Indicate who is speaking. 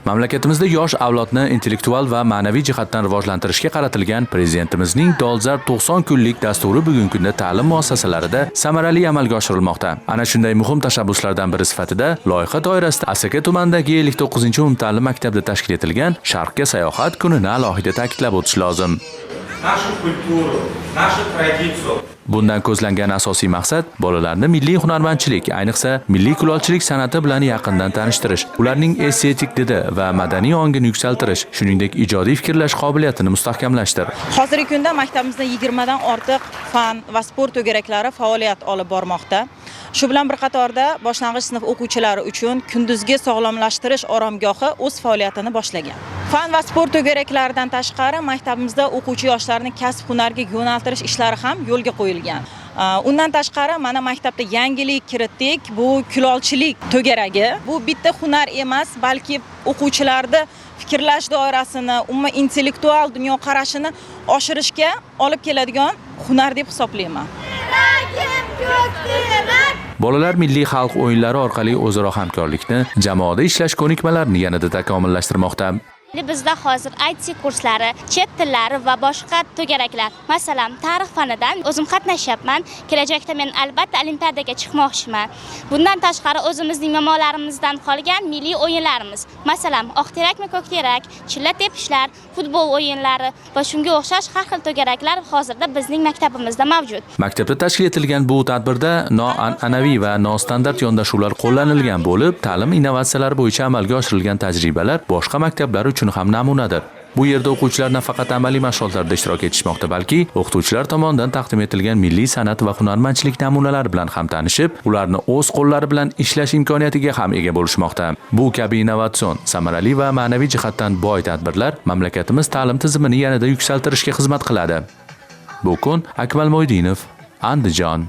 Speaker 1: Mamlakatimizda yosh avlodni intellektual va ma'naviy jihatdan rivojlantirishga qaratilgan Prezidentimizning dolzarb 90 kunlik dasturi bugungi kunda ta'lim muassasalarida samarali amalga oshirilmoqda. Ana shunday muhim tashabbuslardan biri sifatida loyiha doirasida Asaka tumanidagi 59-umumta'lim maktabda tashkil etilgan Sharqqa sayohat kunini alohida ta'kidlab o'tish lozim. Bundan ko'zlangan asosiy maqsad bolalarni milliy hunarmandchilik, ayniqsa milliy kulolchilik san'ati bilan yaqindan tanishtirish, ularning estetik didi va madaniy ongini yuksaltirish, shuningdek ijodiy fikrlash qobiliyatini mustahkamlashdir.
Speaker 2: Hozirgi kunda maktabimizda 20 dan ortiq fan va sport to'garaklari faoliyat olib bormoqda. Shu bilan bir qatorda boshlang'ich sinf o'quvchilari uchun kunduzgi sog'lomlashtirish oromgohi o'z faoliyatini boshlagan. Fan va sport to'garaklaridan tashqari maktabimizda o'quvchi yoshlarni kasb-hunarga yo'naltirish ishlari ham yo'lga qo'yilgan. Undan tashqari mana maktabda yangilik kiritdik. Bu kulolchilik to'garagi. Bu bitta hunar emas, balki o'quvchilarda fikrlash doirasini, umuman intellektual dunyoqarashini oshirishga olib keladigan hunar deb hisoblayman.
Speaker 1: Bolalar milliy xalq o'yinlari orqali o'zaro hamkorlikni, jamoada ishlash ko'nikmalarini yanada takomillashtirmoqda.
Speaker 3: Bizda hozir IT kurslari, chet tillari va boshqa to'garaklar, masalan, tarix fanidan o'zim qatnashyapman. Kelajakda men albatta olimpiadaga chiqmoqchiman. Bundan tashqari o'zimizning mamolarimizdan qolgan milliy o'yinlarimiz, masalan, oqterakmi, ko'kterak, chilla tepishlar, futbol o'yinlari va shunga o'xshash har xil to'garaklar hozirda bizning maktabimizda mavjud.
Speaker 1: Maktabda tashkil etilgan bu tadbirda noan'anaviy va nostandart yondashuvlar qo'llanilgan bo'lib, ta'lim innovatsiyalari bo'yicha amalga oshirilgan tajribalar boshqa maktablar uchun ham namunadir. Bu yerda o'quvchilar nafaqat amaliy mashg'ulotlarda ishtirok etishmoqda, balki o'qituvchilar tomonidan taqdim etilgan milliy san'at va hunarmandchilik namunalari bilan ham tanishib, ularni o'z qo'llari bilan ishlash imkoniyatiga ham ega bo'lishmoqda. Bu kabi innovatsion, samarali va ma'naviy jihatdan boy tadbirlar mamlakatimiz ta'lim tizimini yanada yuksaltirishga xizmat qiladi. Bu kun Akmal Mo'ydinov, Andijon.